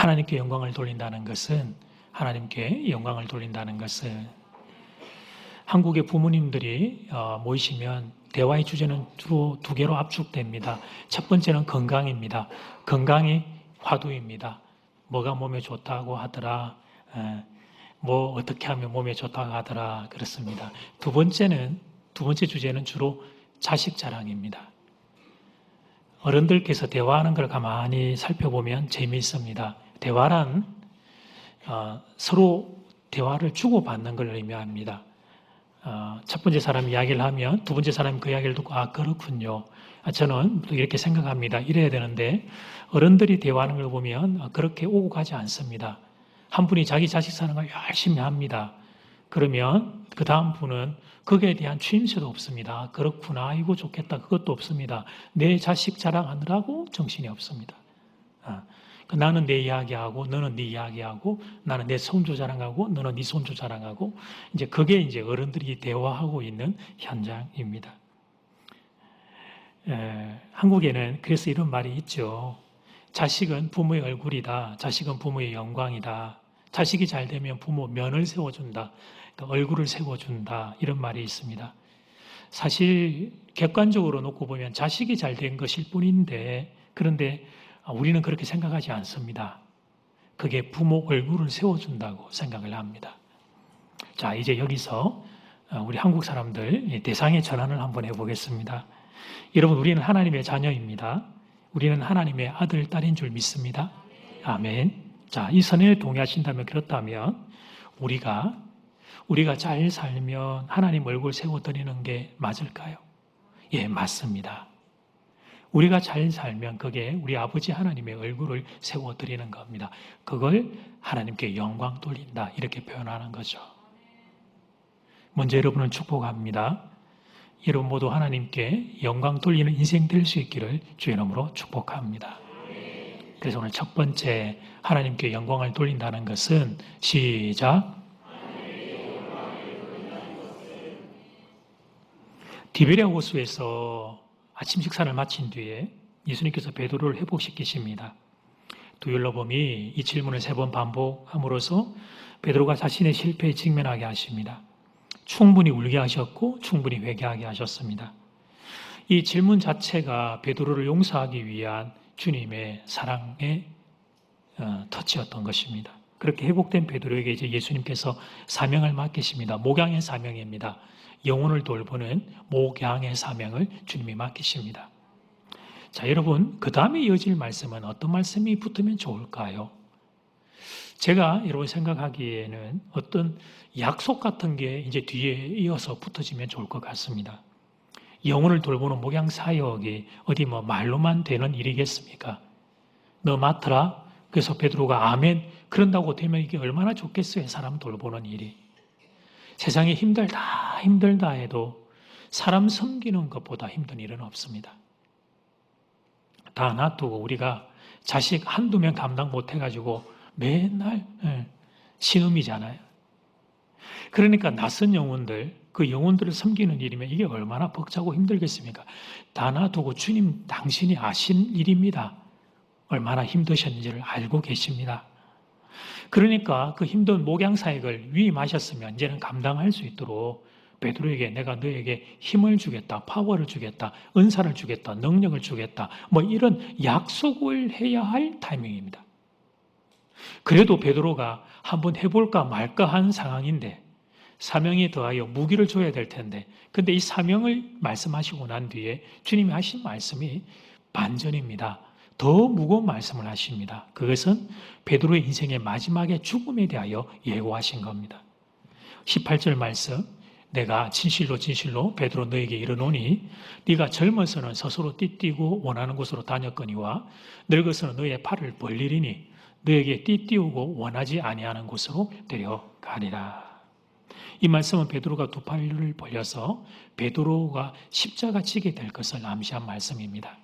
하나님께 영광을 돌린다는 것은 한국의 부모님들이 모이시면 대화의 주제는 주로 두 개로 압축됩니다. 첫 번째는 건강입니다. 건강이 화두입니다. 뭐가 몸에 좋다고 하더라. 뭐 어떻게 하면 몸에 좋다고 하더라. 그렇습니다. 두 번째 주제는 주로 자식 자랑입니다. 어른들께서 대화하는 걸 가만히 살펴보면 재미있습니다. 대화란 서로 대화를 주고받는 걸 의미합니다. 첫 번째 사람이 이야기를 하면 두 번째 사람이 그 이야기를 듣고 그렇군요. 저는 이렇게 생각합니다. 이래야 되는데 어른들이 대화하는 걸 보면 그렇게 오고 가지 않습니다. 한 분이 자기 자식 사는 걸 열심히 합니다. 그러면 그 다음 분은 거기에 대한 추임새도 없습니다. 그렇구나, 아이고 좋겠다, 그것도 없습니다. 내 자식 자랑하느라고 정신이 없습니다. 나는 내 이야기하고 너는 네 이야기하고 나는 내 손주 자랑하고 너는 네 손주 자랑하고 이제 그게 이제 어른들이 대화하고 있는 현장입니다. 한국에는 그래서 이런 말이 있죠. 자식은 부모의 얼굴이다. 자식은 부모의 영광이다. 자식이 잘 되면 부모 면을 세워준다. 그러니까 얼굴을 세워준다. 이런 말이 있습니다. 사실 객관적으로 놓고 보면 자식이 잘 된 것일 뿐인데 그런데 우리는 그렇게 생각하지 않습니다. 그게 부모 얼굴을 세워준다고 생각을 합니다. 자, 이제 여기서 우리 한국 사람들 대상의 전환을 한번 해보겠습니다. 여러분, 우리는 하나님의 자녀입니다. 우리는 하나님의 아들, 딸인 줄 믿습니다. 아멘. 자, 이 선언에 동의하신다면 그렇다면 우리가 잘 살면 하나님 얼굴 세워드리는 게 맞을까요? 예, 맞습니다. 우리가 잘 살면 그게 우리 아버지 하나님의 얼굴을 세워드리는 겁니다. 그걸 하나님께 영광 돌린다 이렇게 표현하는 거죠. 먼저 여러분을 축복합니다. 여러분 모두 하나님께 영광 돌리는 인생 될 수 있기를 주의 이름으로 축복합니다. 그래서 오늘 첫 번째 하나님께 영광을 돌린다는 것은 시작. 디베랴 호수에서 아침 식사를 마친 뒤에 예수님께서 베드로를 회복시키십니다. 두율로범이 이 질문을 3번 반복함으로써 베드로가 자신의 실패에 직면하게 하십니다. 충분히 울게 하셨고 충분히 회개하게 하셨습니다. 이 질문 자체가 베드로를 용서하기 위한 주님의 사랑의 터치였던 것입니다. 그렇게 회복된 베드로에게 이제 예수님께서 사명을 맡기십니다. 목양의 사명입니다. 영혼을 돌보는 목양의 사명을 주님이 맡기십니다. 자, 여러분, 그 다음에 이어질 말씀은 어떤 말씀이 붙으면 좋을까요? 제가 여러분 생각하기에는 어떤 약속 같은 게 이제 뒤에 이어서 붙어지면 좋을 것 같습니다. 영혼을 돌보는 목양 사역이 어디 뭐 말로만 되는 일이겠습니까? 너 맡으라. 그래서 베드로가 아멘. 그런다고 되면 이게 얼마나 좋겠어요. 사람 돌보는 일이. 세상에 힘들다 해도 사람 섬기는 것보다 힘든 일은 없습니다. 다 놔두고 우리가 자식 한두 명 감당 못해가지고 맨날 신음이잖아요. 그러니까 낯선 영혼들, 그 영혼들을 섬기는 일이면 이게 얼마나 벅차고 힘들겠습니까? 다 놔두고 주님 당신이 아신 일입니다. 얼마나 힘드셨는지를 알고 계십니다. 그러니까 그 힘든 목양 사역을 위임하셨으면 이제는 감당할 수 있도록 베드로에게 내가 너에게 힘을 주겠다, 파워를 주겠다, 은사를 주겠다, 능력을 주겠다, 뭐 이런 약속을 해야 할 타이밍입니다. 그래도 베드로가 한번 해볼까 말까 한 상황인데 사명에 더하여 무기를 줘야 될 텐데 근데 이 사명을 말씀하시고 난 뒤에 주님이 하신 말씀이 반전입니다. 더 무거운 말씀을 하십니다. 그것은 베드로의 인생의 마지막에 죽음에 대하여 예고하신 겁니다. 18절 말씀, 내가 진실로 베드로 너에게 이르노니 네가 젊어서는 스스로 띠띠고 원하는 곳으로 다녔거니와 늙어서는 너의 팔을 벌리리니 너에게 띠띠우고 원하지 아니하는 곳으로 데려가리라. 이 말씀은 베드로가 두 팔을 벌려서 베드로가 십자가 지게 될 것을 암시한 말씀입니다.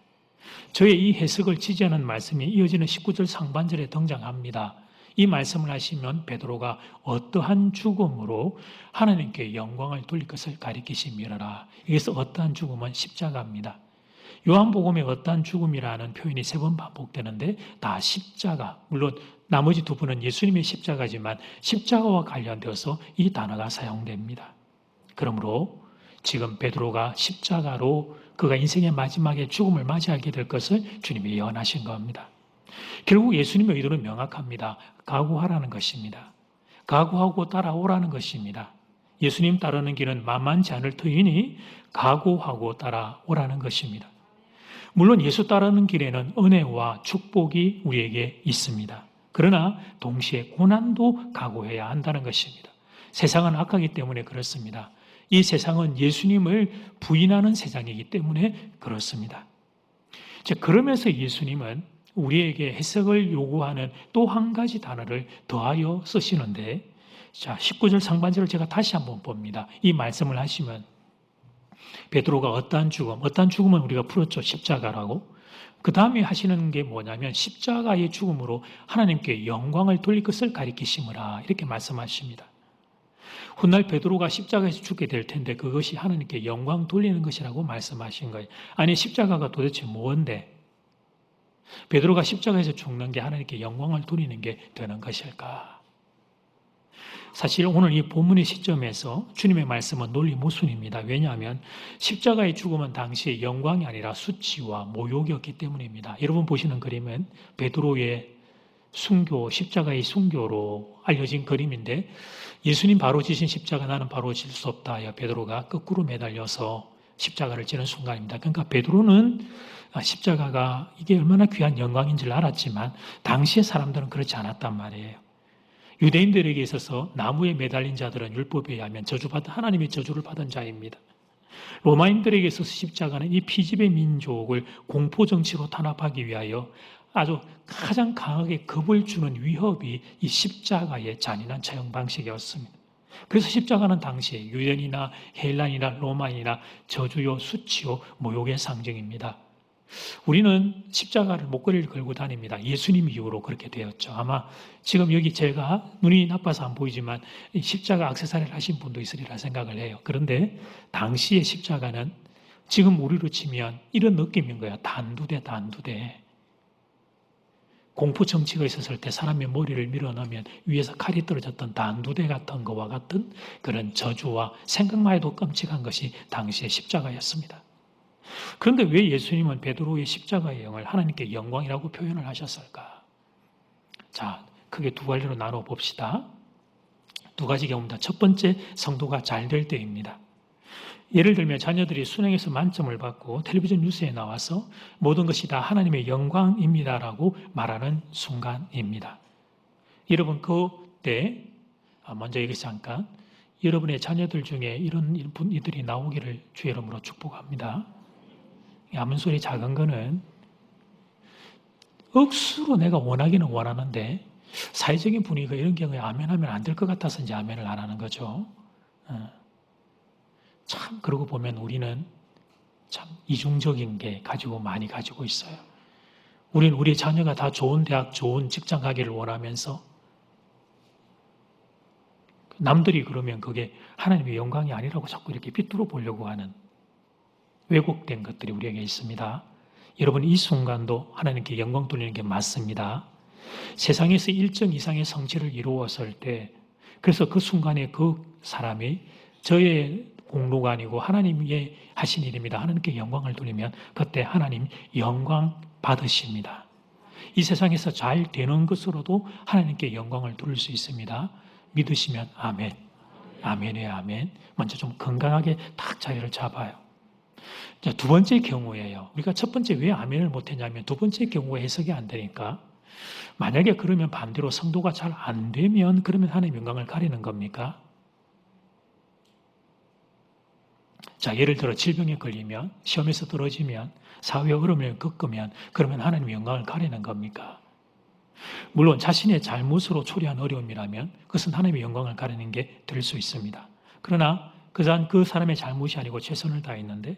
저의 이 해석을 지지하는 말씀이 이어지는 19절 상반절에 등장합니다. 이 말씀을 하시면 베드로가 어떠한 죽음으로 하나님께 영광을 돌릴 것을 가리키심이라. 여기서 어떠한 죽음은 십자가입니다. 요한복음에 어떠한 죽음이라는 표현이 3번 반복되는데 다 십자가, 물론 나머지 2분은 예수님의 십자가지만 십자가와 관련되어서 이 단어가 사용됩니다. 그러므로 지금 베드로가 십자가로 그가 인생의 마지막에 죽음을 맞이하게 될 것을 주님이 예언하신 겁니다. 결국 예수님의 의도는 명확합니다. 각오하라는 것입니다. 각오하고 따라오라는 것입니다. 예수님 따르는 길은 만만치 않을 터이니 각오하고 따라오라는 것입니다. 물론 예수 따르는 길에는 은혜와 축복이 우리에게 있습니다. 그러나 동시에 고난도 각오해야 한다는 것입니다. 세상은 악하기 때문에 그렇습니다. 이 세상은 예수님을 부인하는 세상이기 때문에 그렇습니다. 그러면서 예수님은 우리에게 해석을 요구하는 또 한 가지 단어를 더하여 쓰시는데, 19절 상반절을 제가 다시 한번 봅니다. 이 말씀을 하시면 베드로가 어떠한 죽음은 우리가 풀었죠. 십자가라고. 그 다음에 하시는 게 뭐냐면 십자가의 죽음으로 하나님께 영광을 돌릴 것을 가리키심으라 이렇게 말씀하십니다. 훗날 베드로가 십자가에서 죽게 될 텐데 그것이 하나님께 영광 돌리는 것이라고 말씀하신 거예요. 아니 십자가가 도대체 뭔데? 베드로가 십자가에서 죽는 게 하나님께 영광을 돌리는 게 되는 것일까? 사실 오늘 이 본문의 시점에서 주님의 말씀은 논리모순입니다. 왜냐하면 십자가의 죽음은 당시에 영광이 아니라 수치와 모욕이었기 때문입니다. 여러분 보시는 그림은 베드로의 순교, 십자가의 순교로 알려진 그림인데 예수님 바로 지신 십자가 나는 바로 질 수 없다. 베드로가 거꾸로 매달려서 십자가를 지는 순간입니다. 그러니까 베드로는 십자가가 이게 얼마나 귀한 영광인 줄 알았지만 당시의 사람들은 그렇지 않았단 말이에요. 유대인들에게 있어서 나무에 매달린 자들은 율법에 의하면 하나님의 저주를 받은 자입니다. 로마인들에게 있어서 십자가는 이 피지배 민족을 공포정치로 탄압하기 위하여 아주 가장 강하게 겁을 주는 위협이 이 십자가의 잔인한 처형 방식이었습니다. 그래서 십자가는 당시에 유대인이나 헬란이나 로마인이나 저주요, 수치요, 모욕의 상징입니다. 우리는 십자가를 목걸이를 걸고 다닙니다. 예수님 이후로 그렇게 되었죠. 아마 지금 여기 제가 눈이 나빠서 안 보이지만 십자가 액세서리를 하신 분도 있으리라 생각을 해요. 그런데 당시의 십자가는 지금 우리로 치면 이런 느낌인 거야. 단두대. 공포 정치가 있었을 때 사람의 머리를 밀어넣으면 위에서 칼이 떨어졌던 단두대 같은 것과 같은 그런 저주와 생각만 해도 끔찍한 것이 당시의 십자가였습니다. 그런데 왜 예수님은 베드로의 십자가의 영을 하나님께 영광이라고 표현을 하셨을까? 자, 크게 2가지로 나눠 봅시다. 2가지 경우입니다. 첫 번째, 성도가 잘 될 때입니다. 예를 들면 자녀들이 수능에서 만점을 받고 텔레비전 뉴스에 나와서 모든 것이 다 하나님의 영광입니다라고 말하는 순간입니다. 여러분 그때 먼저 여기서 잠깐 여러분의 자녀들 중에 이런 이들이 나오기를 주의 이름으로 축복합니다. 아멘 소리 작은 거는 억수로 내가 원하기는 원하는데 사회적인 분위기가 이런 경우에 아멘하면 안 될 것 같아서 이제 아멘을 안 하는 거죠. 참 그러고 보면 우리는 참 이중적인 게 많이 가지고 있어요. 우리는 우리 자녀가 다 좋은 대학, 좋은 직장 가기를 원하면서 남들이 그러면 그게 하나님의 영광이 아니라고 자꾸 이렇게 비뚤어 보려고 하는 왜곡된 것들이 우리에게 있습니다. 여러분 이 순간도 하나님께 영광 돌리는 게 맞습니다. 세상에서 일정 이상의 성취를 이루었을 때 그래서 그 순간에 그 사람이 저의 공로가 아니고 하나님이 하신 일입니다. 하나님께 영광을 돌리면 그때 하나님 영광 받으십니다. 이 세상에서 잘 되는 것으로도 하나님께 영광을 돌릴 수 있습니다. 믿으시면 아멘. 아멘이에요, 아멘. 먼저 좀 건강하게 딱 자리를 잡아요. 자, 2번째 경우예요. 우리가 첫 번째 왜 아멘을 못했냐면 2번째 경우가 해석이 안 되니까 만약에 그러면 반대로 성도가 잘 안 되면 그러면 하나님의 영광을 가리는 겁니까? 자, 예를 들어 질병에 걸리면 시험에서 떨어지면 사회 어려움을 겪으면 그러면 하나님의 영광을 가리는 겁니까? 물론 자신의 잘못으로 초래한 어려움이라면 그것은 하나님의 영광을 가리는 게 될 수 있습니다. 그러나 그 사람의 잘못이 아니고 최선을 다했는데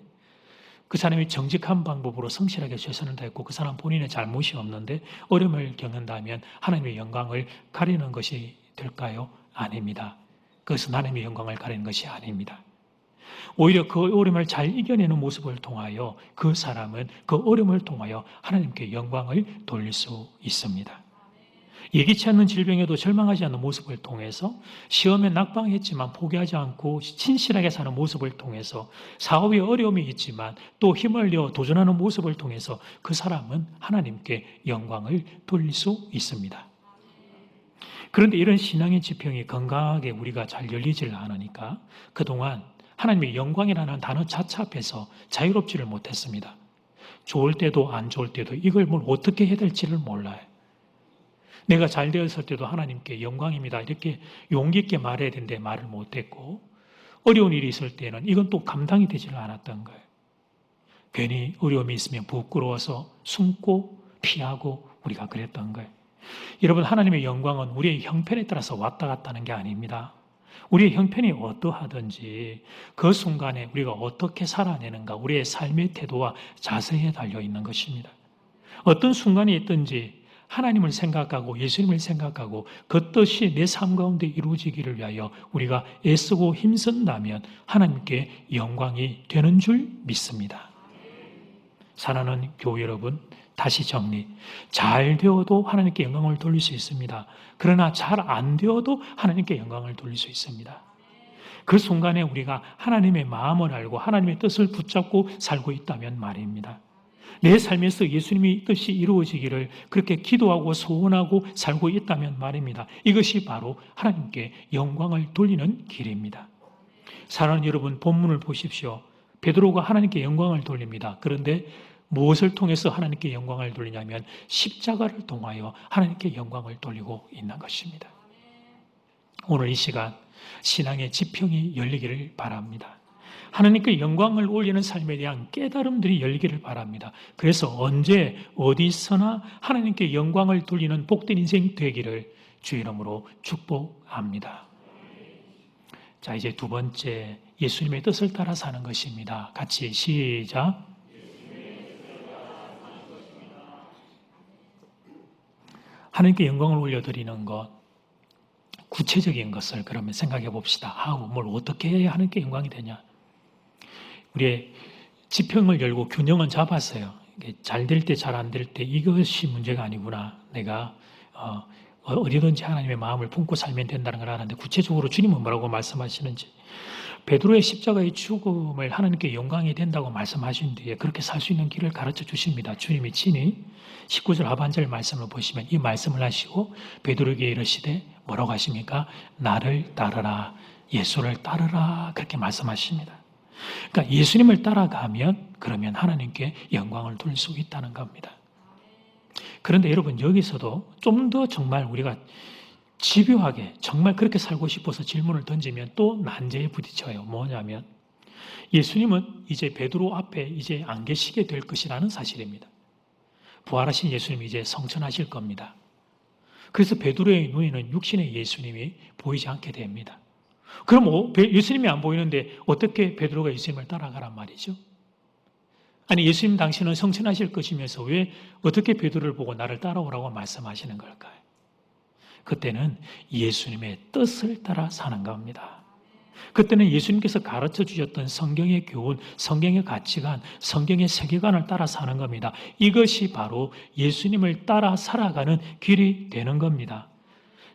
그 사람이 정직한 방법으로 성실하게 최선을 다했고 그 사람 본인의 잘못이 없는데 어려움을 겪는다면 하나님의 영광을 가리는 것이 될까요? 아닙니다. 그것은 하나님의 영광을 가리는 것이 아닙니다. 오히려 그 어려움을 잘 이겨내는 모습을 통하여 그 사람은 그 어려움을 통하여 하나님께 영광을 돌릴 수 있습니다. 예기치 않는 질병에도 절망하지 않는 모습을 통해서, 시험에 낙방했지만 포기하지 않고 신실하게 사는 모습을 통해서, 사업에 어려움이 있지만 또 힘을 내어 도전하는 모습을 통해서 그 사람은 하나님께 영광을 돌릴 수 있습니다. 그런데 이런 신앙의 지평이 건강하게 우리가 잘 열리지를 않으니까 그동안 하나님의 영광이라는 단어 자체 앞에서 자유롭지를 못했습니다. 좋을 때도 안 좋을 때도 이걸 뭘 어떻게 해야 될지를 몰라요. 내가 잘 되었을 때도 하나님께 영광입니다, 이렇게 용기 있게 말해야 되는데 말을 못했고, 어려운 일이 있을 때는 이건 또 감당이 되지를 않았던 거예요. 괜히 어려움이 있으면 부끄러워서 숨고 피하고 우리가 그랬던 거예요. 여러분, 하나님의 영광은 우리의 형편에 따라서 왔다 갔다 하는 게 아닙니다. 우리의 형편이 어떠하든지 그 순간에 우리가 어떻게 살아내는가, 우리의 삶의 태도와 자세에 달려있는 것입니다. 어떤 순간이 있든지 하나님을 생각하고 예수님을 생각하고 그 뜻이 내 삶 가운데 이루어지기를 위하여 우리가 애쓰고 힘쓴다면 하나님께 영광이 되는 줄 믿습니다. 사랑하는 교회 여러분, 다시 정리. 잘 되어도 하나님께 영광을 돌릴 수 있습니다. 그러나 잘 안 되어도 하나님께 영광을 돌릴 수 있습니다. 그 순간에 우리가 하나님의 마음을 알고 하나님의 뜻을 붙잡고 살고 있다면 말입니다. 내 삶에서 예수님의 뜻이 이루어지기를 그렇게 기도하고 소원하고 살고 있다면 말입니다. 이것이 바로 하나님께 영광을 돌리는 길입니다. 사랑하는 여러분, 본문을 보십시오. 베드로가 하나님께 영광을 돌립니다. 그런데 무엇을 통해서 하나님께 영광을 돌리냐면 십자가를 통하여 하나님께 영광을 돌리고 있는 것입니다. 오늘 이 시간 신앙의 지평이 열리기를 바랍니다. 하나님께 영광을 올리는 삶에 대한 깨달음들이 열리기를 바랍니다. 그래서 언제 어디서나 하나님께 영광을 돌리는 복된 인생 되기를 주의 이름으로 축복합니다. 자, 이제 두 번째, 예수님의 뜻을 따라 사는 것입니다. 같이 시작. 하나님께 영광을 올려드리는 것, 구체적인 것을 그러면 생각해 봅시다. 뭘 어떻게 해야 하나님께 영광이 되냐? 우리의 지평을 열고 균형은 잡았어요. 잘 될 때, 잘 안 될 때 이것이 문제가 아니구나. 내가 어디든지 하나님의 마음을 품고 살면 된다는 걸 아는데, 구체적으로 주님은 뭐라고 말씀하시는지, 베드로의 십자가의 죽음을 하나님께 영광이 된다고 말씀하신 뒤에 그렇게 살 수 있는 길을 가르쳐 주십니다. 주님이 친히 19절 하반절 말씀을 보시면 이 말씀을 하시고 베드로에게 이르시되 뭐라고 하십니까? 나를 따르라, 예수를 따르라, 그렇게 말씀하십니다. 그러니까 예수님을 따라가면 그러면 하나님께 영광을 돌릴 수 있다는 겁니다. 그런데 여러분, 여기서도 좀 더 정말 우리가 집요하게 정말 그렇게 살고 싶어서 질문을 던지면 또 난제에 부딪혀요. 뭐냐면 예수님은 이제 베드로 앞에 이제 안 계시게 될 것이라는 사실입니다. 부활하신 예수님이 이제 성천하실 겁니다. 그래서 베드로의 눈에는 육신의 예수님이 보이지 않게 됩니다. 그럼 예수님이 안 보이는데 어떻게 베드로가 예수님을 따라가란 말이죠? 아니, 예수님 당신은 성천하실 것이면서 왜 어떻게 베드로를 보고 나를 따라오라고 말씀하시는 걸까요? 그때는 예수님의 뜻을 따라 사는 겁니다. 그때는 예수님께서 가르쳐 주셨던 성경의 교훈, 성경의 가치관, 성경의 세계관을 따라 사는 겁니다. 이것이 바로 예수님을 따라 살아가는 길이 되는 겁니다.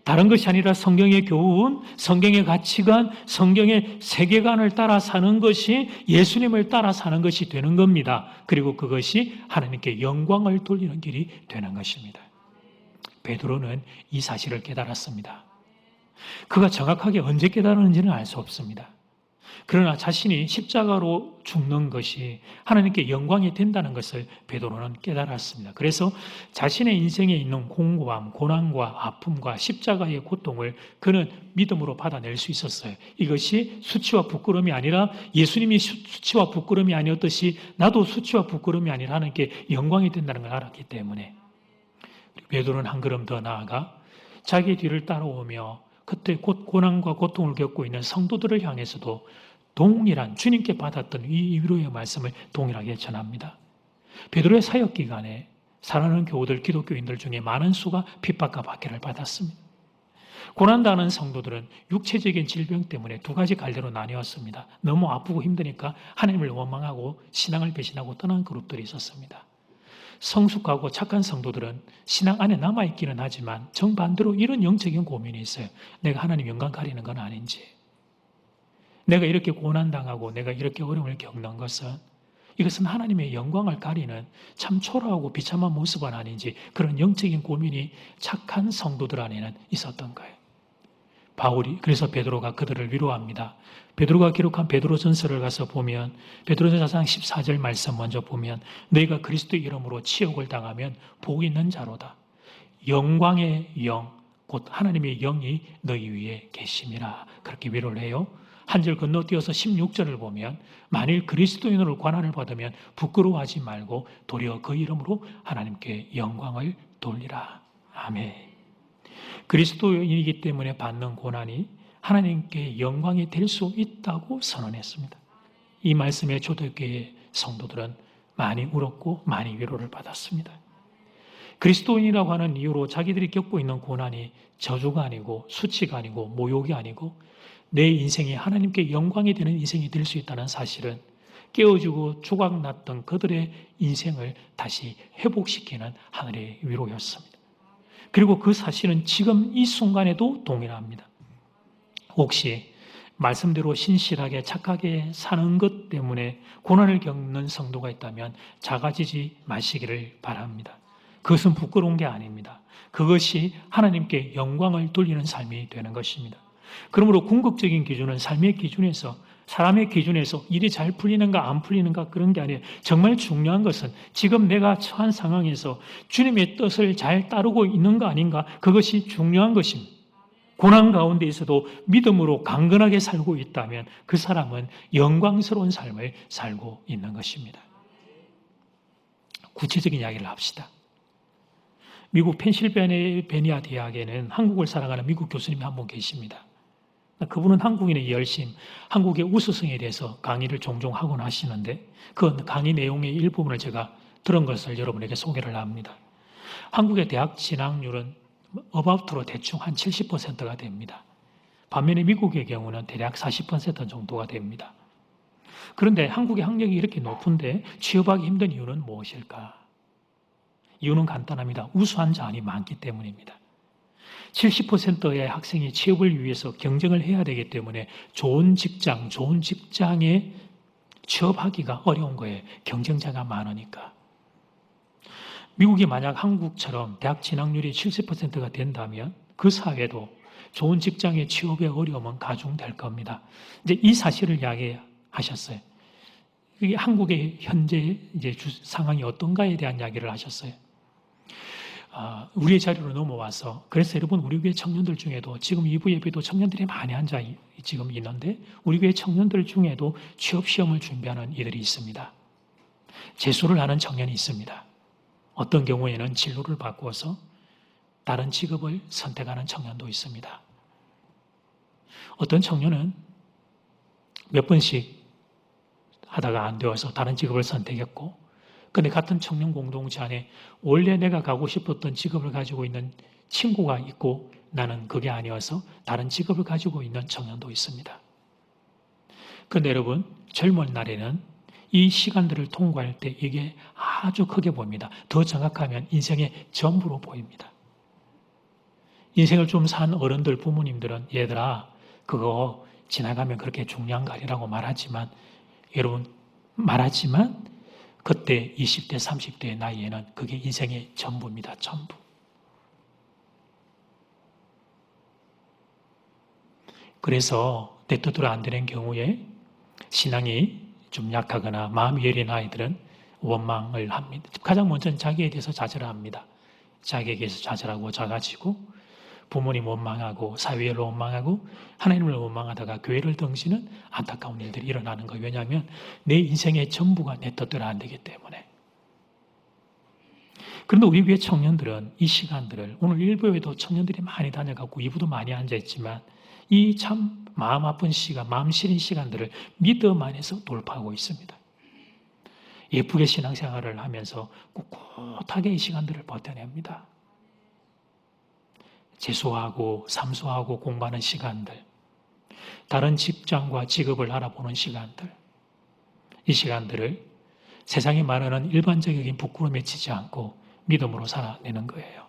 다른 것이 아니라 성경의 교훈, 성경의 가치관, 성경의 세계관을 따라 사는 것이 예수님을 따라 사는 것이 되는 겁니다. 그리고 그것이 하나님께 영광을 돌리는 길이 되는 것입니다. 베드로는 이 사실을 깨달았습니다. 그가 정확하게 언제 깨달았는지는 알 수 없습니다. 그러나 자신이 십자가로 죽는 것이 하나님께 영광이 된다는 것을 베드로는 깨달았습니다. 그래서 자신의 인생에 있는 공고함, 고난과 아픔과 십자가의 고통을 그는 믿음으로 받아낼 수 있었어요. 이것이 수치와 부끄러움이 아니라 예수님이 수치와 부끄러움이 아니었듯이 나도 수치와 부끄러움이 아니라 하나님께 영광이 된다는 걸 알았기 때문에 베드로는 한 걸음 더 나아가 자기 뒤를 따라오며 그때 곧 고난과 고통을 겪고 있는 성도들을 향해서도 동일한 주님께 받았던 이 위로의 말씀을 동일하게 전합니다. 베드로의 사역 기간에 사랑하는 교우들, 기독교인들 중에 많은 수가 핍박과 박해를 받았습니다. 고난당하는 성도들은 육체적인 질병 때문에 두 가지 갈래로 나뉘었습니다. 너무 아프고 힘드니까 하나님을 원망하고 신앙을 배신하고 떠난 그룹들이 있었습니다. 성숙하고 착한 성도들은 신앙 안에 남아있기는 하지만 정반대로 이런 영적인 고민이 있어요. 내가 하나님 영광 가리는 건 아닌지, 내가 이렇게 고난당하고 내가 이렇게 어려움을 겪는 것은 이것은 하나님의 영광을 가리는 참 초라하고 비참한 모습은 아닌지, 그런 영적인 고민이 착한 성도들 안에는 있었던 거예요. 바울이, 그래서 베드로가 그들을 위로합니다. 베드로가 기록한 베드로전서를 가서 보면 베드로전서 4장 14절 말씀 먼저 보면 너희가 그리스도 이름으로 치욕을 당하면 복 있는 자로다. 영광의 영, 곧 하나님의 영이 너희 위에 계심이라. 그렇게 위로를 해요. 한 절 건너뛰어서 16절을 보면 만일 그리스도인으로 고난을 받으면 부끄러워하지 말고 도리어 그 이름으로 하나님께 영광을 돌리라. 아멘. 그리스도인이기 때문에 받는 고난이 하나님께 영광이 될 수 있다고 선언했습니다. 이 말씀에 초대교회 성도들은 많이 울었고 많이 위로를 받았습니다. 그리스도인이라고 하는 이유로 자기들이 겪고 있는 고난이 저주가 아니고 수치가 아니고 모욕이 아니고 내 인생이 하나님께 영광이 되는 인생이 될 수 있다는 사실은 깨어지고 조각났던 그들의 인생을 다시 회복시키는 하늘의 위로였습니다. 그리고 그 사실은 지금 이 순간에도 동일합니다. 혹시 말씀대로 신실하게 착하게 사는 것 때문에 고난을 겪는 성도가 있다면 작아지지 마시기를 바랍니다. 그것은 부끄러운 게 아닙니다. 그것이 하나님께 영광을 돌리는 삶이 되는 것입니다. 그러므로 궁극적인 기준은 삶의 기준에서, 사람의 기준에서 일이 잘 풀리는가 안 풀리는가 그런 게 아니에요. 정말 중요한 것은 지금 내가 처한 상황에서 주님의 뜻을 잘 따르고 있는가 아닌가, 그것이 중요한 것입니다. 고난 가운데 있어도 믿음으로 강건하게 살고 있다면 그 사람은 영광스러운 삶을 살고 있는 것입니다. 구체적인 이야기를 합시다. 미국 펜실베니아 대학에는 한국을 사랑하는 미국 교수님이 한 분 계십니다. 그분은 한국인의 열심, 한국의 우수성에 대해서 강의를 종종 하곤 하시는데 그 강의 내용의 일부분을 제가 들은 것을 여러분에게 소개를 합니다. 한국의 대학 진학률은 어바웃으로 대충 한 70%가 됩니다. 반면에 미국의 경우는 대략 40% 정도가 됩니다. 그런데 한국의 학력이 이렇게 높은데 취업하기 힘든 이유는 무엇일까? 이유는 간단합니다. 우수한 자원이 많기 때문입니다. 70%의 학생이 취업을 위해서 경쟁을 해야 되기 때문에 좋은 직장에 취업하기가 어려운 거예요. 경쟁자가 많으니까. 미국이 만약 한국처럼 대학 진학률이 70%가 된다면 그 사회도 좋은 직장의 취업의 어려움은 가중될 겁니다. 이제 이 사실을 이야기하셨어요. 이게 한국의 현재 이제 상황이 어떤가에 대한 이야기를 하셨어요. 우리의 자리로 넘어와서, 그래서 여러분 우리 교회 청년들 중에도 지금 2부 예배도 청년들이 많이 앉아 지금 있는데 우리 교회 청년들 중에도 취업시험을 준비하는 이들이 있습니다. 재수를 하는 청년이 있습니다. 어떤 경우에는 진로를 바꾸어서 다른 직업을 선택하는 청년도 있습니다. 어떤 청년은 몇 번씩 하다가 안 되어서 다른 직업을 선택했고, 근데 같은 청년 공동체 안에 원래 내가 가고 싶었던 직업을 가지고 있는 친구가 있고 나는 그게 아니어서 다른 직업을 가지고 있는 청년도 있습니다. 그런데 여러분, 젊은 날에는 이 시간들을 통과할 때 이게 아주 크게 보입니다. 더 정확하면 인생의 전부로 보입니다. 인생을 좀 산 어른들, 부모님들은 얘들아 그거 지나가면 그렇게 중요한 거 아니라고 말하지만, 여러분 말하지만 그때 20대, 30대의 나이에는 그게 인생의 전부입니다. 전부. 그래서 내 뜻대로 안 되는 경우에 신앙이 좀 약하거나 마음이 여린 아이들은 원망을 합니다. 가장 먼저는 자기에 대해서 좌절을 합니다. 자기에 대해서 좌절하고 작아지고 부모님 원망하고 사회를 원망하고 하나님을 원망하다가 교회를 등지는 안타까운 일들이 일어나는 거예요. 왜냐하면 내 인생의 전부가 내 뜻대로 안 되기 때문에. 그런데 우리 교회 청년들은 이 시간들을, 오늘 1부에도 청년들이 많이 다녀가고 2부도 많이 앉아있지만 이 참 마음 아픈 시간, 마음 시린 시간들을 믿음 안에서 돌파하고 있습니다. 예쁘게 신앙생활을 하면서 꿋꿋하게 이 시간들을 버텨냅니다. 재수하고 삼수하고 공부하는 시간들, 다른 직장과 직업을 알아보는 시간들, 이 시간들을 세상에 말하는 일반적인 부끄러움에 치지 않고 믿음으로 살아내는 거예요.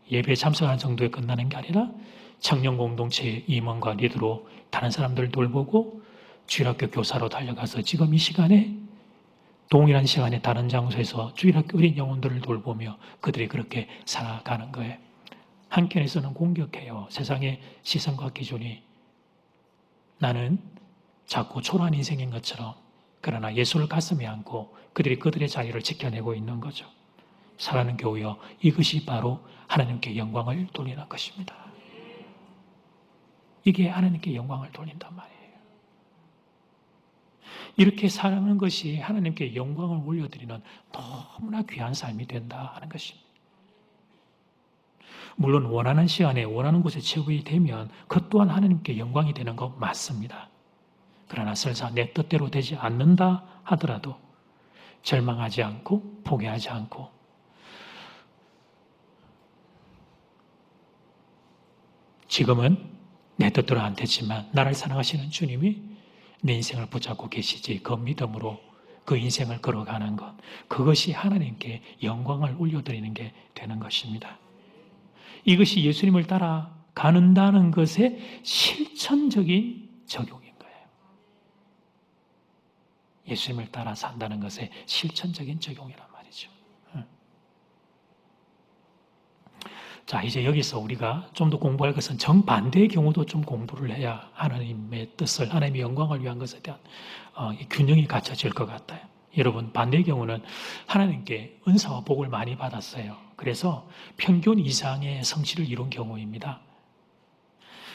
예배에 참석하는 정도에 끝나는 게 아니라 청년 공동체의 임원과 리더로 다른 사람들 돌보고 주일학교 교사로 달려가서 지금 이 시간에 동일한 시간에 다른 장소에서 주일학교 어린 영혼들을 돌보며 그들이 그렇게 살아가는 거예요. 한켠에서는 공격해요. 세상의 시선과 기준이 나는 자꾸 초라한 인생인 것처럼, 그러나 예수를 가슴에 안고 그들이 그들의 자리를 지켜내고 있는 거죠. 사랑하는 교우여, 이것이 바로 하나님께 영광을 돌리는 것입니다. 이게 하나님께 영광을 돌린단 말이에요. 이렇게 살아가는 것이 하나님께 영광을 올려드리는 너무나 귀한 삶이 된다 하는 것입니다. 물론 원하는 시간에 원하는 곳에 체육이 되면 그 또한 하나님께 영광이 되는 거 맞습니다. 그러나 설사 내 뜻대로 되지 않는다 하더라도 절망하지 않고 포기하지 않고 지금은 내 뜻대로 안 되지만 나를 사랑하시는 주님이 내 인생을 붙잡고 계시지, 그 믿음으로 그 인생을 걸어가는 것, 그것이 하나님께 영광을 올려드리는 게 되는 것입니다. 이것이 예수님을 따라가는다는 것의 실천적인 적용인 거예요. 예수님을 따라 산다는 것의 실천적인 적용이란 말이죠. 자, 이제 여기서 우리가 좀 더 공부할 것은 정반대의 경우도 좀 공부를 해야 하나님의 뜻을, 하나님의 영광을 위한 것에 대한 균형이 갖춰질 것 같아요. 여러분, 반대의 경우는 하나님께 은사와 복을 많이 받았어요. 그래서 평균 이상의 성취를 이룬 경우입니다.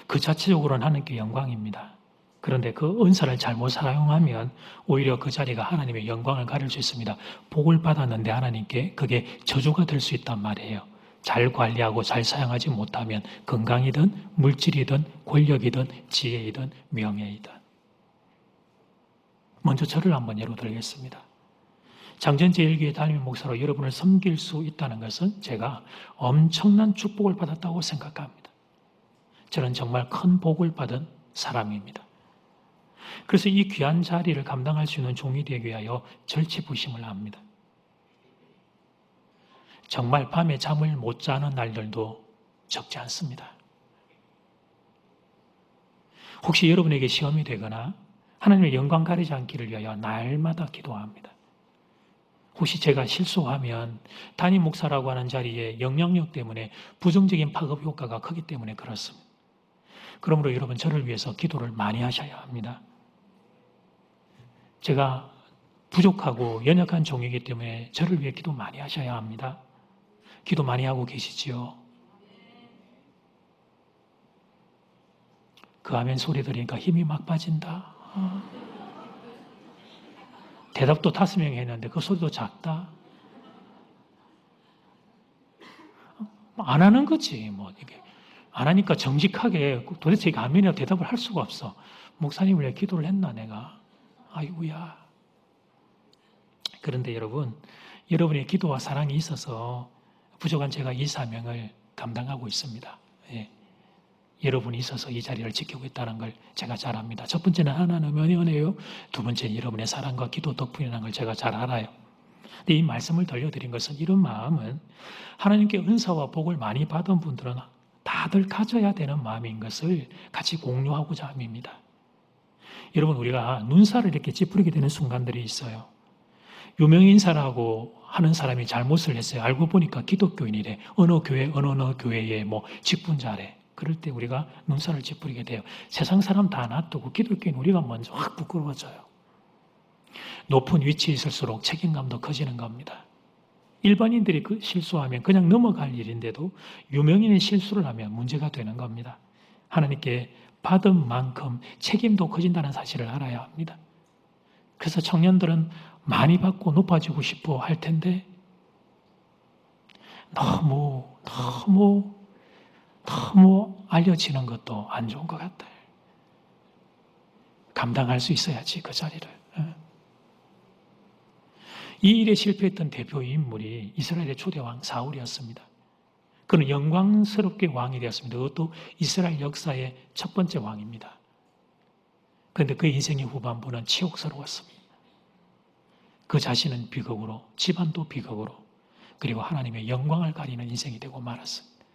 그 자체적으로는 하나님께 영광입니다. 그런데 그 은사를 잘못 사용하면 오히려 그 자리가 하나님의 영광을 가릴 수 있습니다. 복을 받았는데 하나님께 그게 저주가 될 수 있단 말이에요. 잘 관리하고 잘 사용하지 못하면 건강이든 물질이든 권력이든 지혜이든 명예이든. 먼저 저를 한번 예로 들겠습니다. 장전제일교회 담임 목사로 여러분을 섬길 수 있다는 것은 제가 엄청난 축복을 받았다고 생각합니다. 저는 정말 큰 복을 받은 사람입니다. 그래서 이 귀한 자리를 감당할 수 있는 종이 되기 위하여 절치부심을 합니다. 정말 밤에 잠을 못 자는 날들도 적지 않습니다. 혹시 여러분에게 시험이 되거나 하나님의 영광 가리지 않기를 위하여 날마다 기도합니다. 혹시 제가 실수하면 담임 목사라고 하는 자리에 영향력 때문에 부정적인 파급 효과가 크기 때문에 그렇습니다. 그러므로 여러분, 저를 위해서 기도를 많이 하셔야 합니다. 제가 부족하고 연약한 종이기 때문에 저를 위해 기도 많이 하셔야 합니다. 기도 많이 하고 계시지요? 그 아멘 소리 들으니까 힘이 막 빠진다. 대답도 5명이 했는데 그 소리도 작다. 안 하는 거지. 이게 안 하니까 정직하게 도대체 이게 아멘이라고 대답을 할 수가 없어. 목사님을 왜 기도를 했나 내가. 아이고야. 그런데 여러분, 여러분의 기도와 사랑이 있어서 부족한 제가 이 사명을 감당하고 있습니다. 예. 여러분이 있어서 이 자리를 지키고 있다는 걸 제가 잘 압니다. 첫 번째는 하나님의 은혜요. 두 번째는 여러분의 사랑과 기도 덕분이라는 걸 제가 잘 알아요. 근데 이 말씀을 들려드린 것은 이런 마음은 하나님께 은사와 복을 많이 받은 분들은 다들 가져야 되는 마음인 것을 같이 공유하고자 함입니다. 여러분, 우리가 눈살을 이렇게 찌푸리게 되는 순간들이 있어요. 유명인사라고 하는 사람이 잘못을 했어요. 알고 보니까 기독교인이래. 어느 교회의 직분자래. 그럴 때 우리가 눈살을 찌푸리게 돼요. 세상 사람 다 놔두고 기독교인 우리가 먼저 확 부끄러워져요. 높은 위치에 있을수록 책임감도 커지는 겁니다. 일반인들이 실수하면 그냥 넘어갈 일인데도 유명인의 실수를 하면 문제가 되는 겁니다. 하나님께 받은 만큼 책임도 커진다는 사실을 알아야 합니다. 그래서 청년들은 많이 받고 높아지고 싶어 할 텐데 너무 알려지는 것도 안 좋은 것 같아요. 감당할 수 있어야지 그 자리를. 이 일에 실패했던 대표 인물이 이스라엘의 초대왕 사울이었습니다. 그는 영광스럽게 왕이 되었습니다. 그것도 이스라엘 역사의 첫 번째 왕입니다. 그런데 그의 인생의 후반부는 치욕스러웠습니다. 그 자신은 비극으로, 집안도 비극으로, 그리고 하나님의 영광을 가리는 인생이 되고 말았습니다.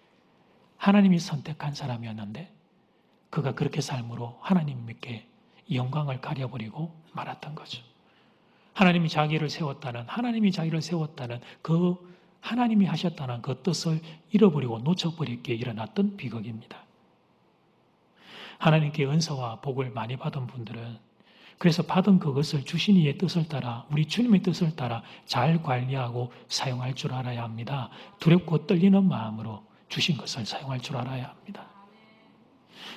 하나님이 선택한 사람이었는데 그가 그렇게 삶으로 하나님께 영광을 가려버리고 말았던 거죠. 하나님이 자기를 세웠다는 그 하나님이 하셨다는 그 뜻을 잃어버리고 놓쳐버리게 일어났던 비극입니다. 하나님께 은사와 복을 많이 받은 분들은 그래서 받은 그것을 주신 이의 뜻을 따라 우리 주님의 뜻을 따라 잘 관리하고 사용할 줄 알아야 합니다. 두렵고 떨리는 마음으로 주신 것을 사용할 줄 알아야 합니다.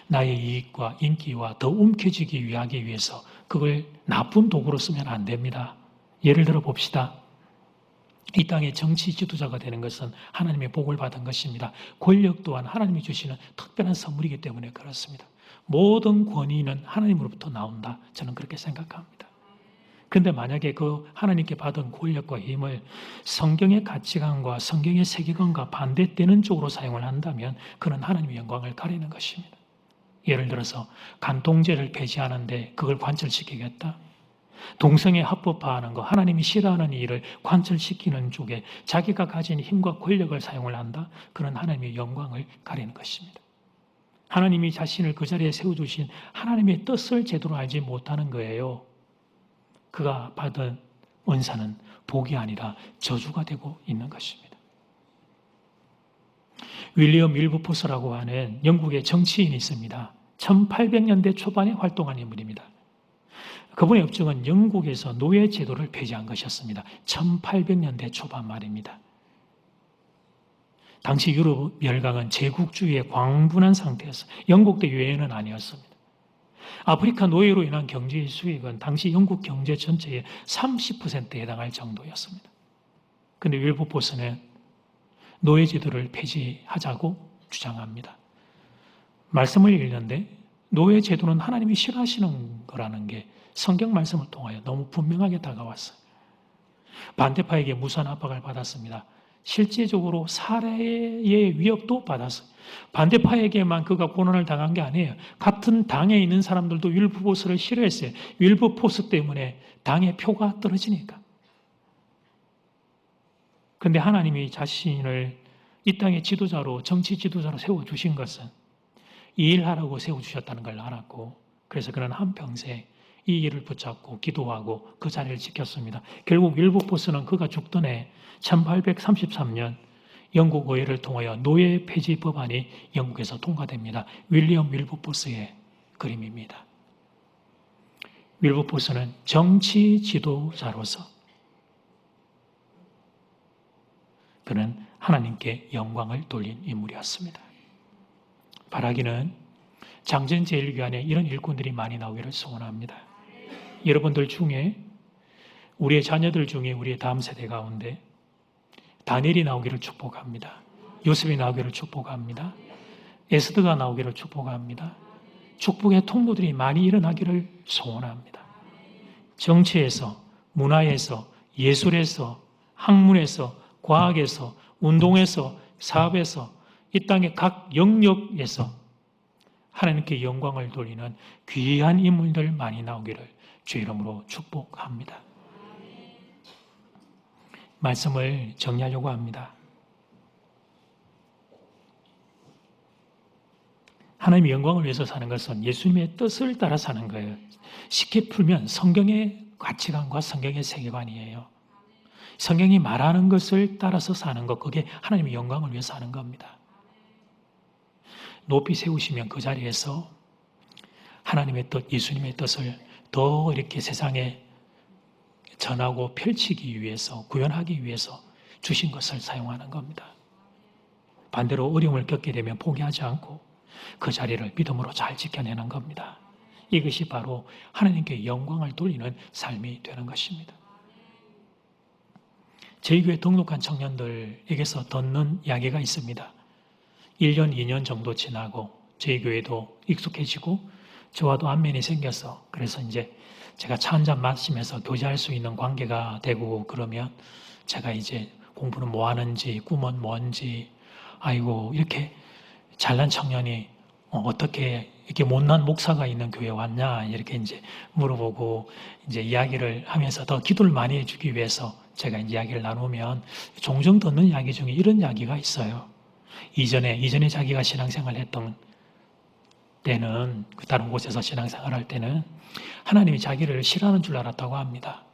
나의 이익과 인기와 더 움켜쥐기 위하기 위해서 그걸 나쁜 도구로 쓰면 안 됩니다. 예를 들어 봅시다. 이 땅의 정치 지도자가 되는 것은 하나님의 복을 받은 것입니다. 권력 또한 하나님이 주시는 특별한 선물이기 때문에 그렇습니다. 모든 권위는 하나님으로부터 나온다. 저는 그렇게 생각합니다. 그런데 만약에 그 하나님께 받은 권력과 힘을 성경의 가치관과 성경의 세계관과 반대되는 쪽으로 사용을 한다면 그는 하나님의 영광을 가리는 것입니다. 예를 들어서 간통죄를 폐지하는데 그걸 관철시키겠다. 동성애 합법화하는 거, 하나님이 싫어하는 일을 관철시키는 쪽에 자기가 가진 힘과 권력을 사용을 한다. 그는 하나님의 영광을 가리는 것입니다. 하나님이 자신을 그 자리에 세워주신 하나님의 뜻을 제대로 알지 못하는 거예요. 그가 받은 은사는 복이 아니라 저주가 되고 있는 것입니다. 윌리엄 윌버포스라고 하는 영국의 정치인이 있습니다. 1800년대 초반에 활동한 인물입니다. 그분의 업적은 영국에서 노예 제도를 폐지한 것이었습니다. 1800년대 초반 말입니다. 당시 유럽 열강은 제국주의에 광분한 상태였어요. 영국도 유예는 아니었습니다. 아프리카 노예로 인한 경제 수익은 당시 영국 경제 전체의 30%에 해당할 정도였습니다. 그런데 윌버포스는 노예 제도를 폐지하자고 주장합니다. 말씀을 읽는데 노예 제도는 하나님이 싫어하시는 거라는 게 성경 말씀을 통하여 너무 분명하게 다가왔어요. 반대파에게 무수한 압박을 받았습니다. 실제적으로 살해의 위협도 받았어요. 반대파에게만 그가 고난을 당한 게 아니에요. 같은 당에 있는 사람들도 윌버포스를 싫어했어요. 윌버포스 때문에 당의 표가 떨어지니까. 그런데 하나님이 자신을 이 땅의 지도자로, 정치 지도자로 세워주신 것은 이 일하라고 세워주셨다는 걸 알았고, 그래서 그는 한평생 이 일을 붙잡고 기도하고 그 자리를 지켰습니다. 결국 윌버포스는 그가 죽던 해 1833년 영국 의회를 통하여 노예 폐지 법안이 영국에서 통과됩니다. 윌리엄 윌버포스의 그림입니다. 윌버포스는 정치 지도자로서 그는 하나님께 영광을 돌린 인물이었습니다. 바라기는 장전제일교환에 이런 일꾼들이 많이 나오기를 소원합니다. 여러분들 중에 우리의 자녀들 중에 우리의 다음 세대 가운데 다니엘이 나오기를 축복합니다. 요셉이 나오기를 축복합니다. 에스더가 나오기를 축복합니다. 축복의 통로들이 많이 일어나기를 소원합니다. 정치에서, 문화에서, 예술에서, 학문에서, 과학에서, 운동에서, 사업에서, 이 땅의 각 영역에서 하나님께 영광을 돌리는 귀한 인물들 많이 나오기를 주 이름으로 축복합니다. 말씀을 정리하려고 합니다. 하나님의 영광을 위해서 사는 것은 예수님의 뜻을 따라 사는 거예요. 쉽게 풀면 성경의 가치관과 성경의 세계관이에요. 성경이 말하는 것을 따라서 사는 것, 그게 하나님의 영광을 위해서 사는 겁니다. 높이 세우시면 그 자리에서 하나님의 뜻, 예수님의 뜻을 더 이렇게 세상에 전하고 펼치기 위해서, 구현하기 위해서 주신 것을 사용하는 겁니다. 반대로 어려움을 겪게 되면 포기하지 않고 그 자리를 믿음으로 잘 지켜내는 겁니다. 이것이 바로 하나님께 영광을 돌리는 삶이 되는 것입니다. 저희 교회 등록한 청년들에게서 듣는 이야기가 있습니다. 1년, 2년 정도 지나고 저희 교회도 익숙해지고 저와도 안면이 생겨서 그래서 이제 제가 차 한잔 마시면서 교제할 수 있는 관계가 되고 그러면 제가 이제 공부는 뭐 하는지, 꿈은 뭔지, 아이고 이렇게 잘난 청년이 어떻게 이렇게 못난 목사가 있는 교회 왔냐 이렇게 이제 물어보고 이제 이야기를 하면서 더 기도를 많이 해주기 위해서 제가 이야기를 나누면 종종 듣는 이야기 중에 이런 이야기가 있어요. 이전에 자기가 신앙생활 했던 때는 그 다른 곳에서 신앙생활 할 때는 하나님이 자기를 싫어하는 줄 알았다고 합니다.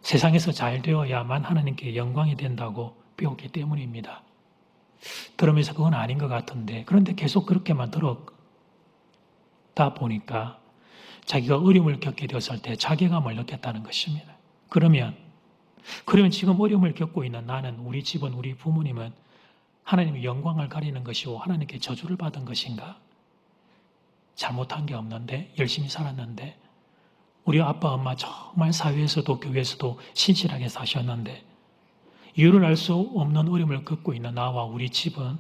세상에서 잘 되어야만 하나님께 영광이 된다고 배웠기 때문입니다. 들으면서 그건 아닌 것 같은데 그런데 계속 그렇게만 들었다 보니까 자기가 어려움을 겪게 되었을 때 자괴감을 느꼈다는 것입니다. 그러면 지금 어려움을 겪고 있는 나는, 우리 집은, 우리 부모님은 하나님의 영광을 가리는 것이고 하나님께 저주를 받은 것인가? 잘못한 게 없는데, 열심히 살았는데, 우리 아빠 엄마 정말 사회에서도 교회에서도 신실하게 사셨는데 이유를 알 수 없는 어려움을 겪고 있는 나와 우리 집은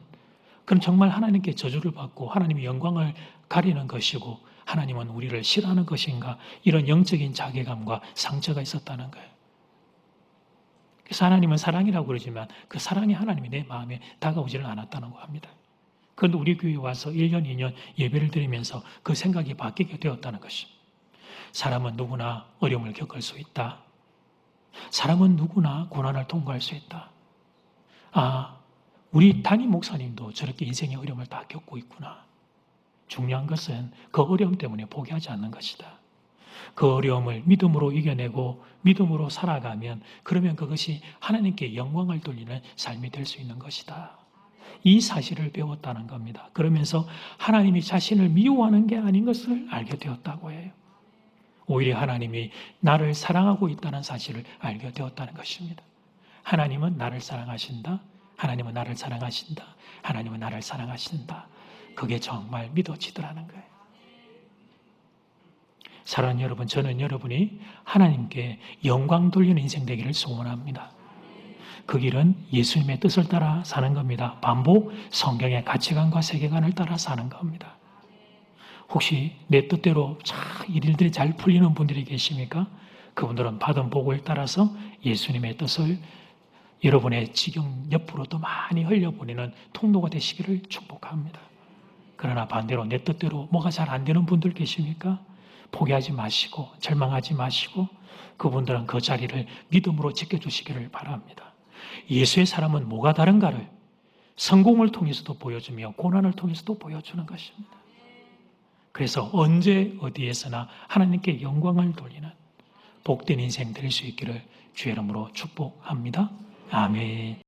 그럼 정말 하나님께 저주를 받고 하나님의 영광을 가리는 것이고 하나님은 우리를 싫어하는 것인가? 이런 영적인 자괴감과 상처가 있었다는 거예요. 그래서 하나님은 사랑이라고 그러지만 그 사랑이 하나님이 내 마음에 다가오지를 않았다는 거 합니다. 그런데 우리 교회에 와서 1년, 2년 예배를 드리면서 그 생각이 바뀌게 되었다는 것입니다. 사람은 누구나 어려움을 겪을 수 있다. 사람은 누구나 고난을 통과할 수 있다. 우리 담임 목사님도 저렇게 인생의 어려움을 다 겪고 있구나. 중요한 것은 그 어려움 때문에 포기하지 않는 것이다. 그 어려움을 믿음으로 이겨내고 믿음으로 살아가면 그러면 그것이 하나님께 영광을 돌리는 삶이 될 수 있는 것이다. 이 사실을 배웠다는 겁니다. 그러면서 하나님이 자신을 미워하는 게 아닌 것을 알게 되었다고 해요. 오히려 하나님이 나를 사랑하고 있다는 사실을 알게 되었다는 것입니다. 하나님은 나를 사랑하신다. 하나님은 나를 사랑하신다. 하나님은 나를 사랑하신다. 그게 정말 믿어지더라는 거예요. 사랑하는 여러분, 저는 여러분이 하나님께 영광 돌리는 인생 되기를 소원합니다. 그 길은 예수님의 뜻을 따라 사는 겁니다. 반복 성경의 가치관과 세계관을 따라 사는 겁니다. 혹시 내 뜻대로 일들이 잘 풀리는 분들이 계십니까? 그분들은 받은 복을 따라서 예수님의 뜻을 여러분의 지경 옆으로 더 많이 흘려보내는 통로가 되시기를 축복합니다. 그러나 반대로 내 뜻대로 뭐가 잘 안 되는 분들 계십니까? 포기하지 마시고 절망하지 마시고 그분들은 그 자리를 믿음으로 지켜주시기를 바랍니다. 예수의 사람은 뭐가 다른가를 성공을 통해서도 보여주며 고난을 통해서도 보여주는 것입니다. 그래서 언제 어디에서나 하나님께 영광을 돌리는 복된 인생 될 수 있기를 주의 이름으로 축복합니다. 아멘.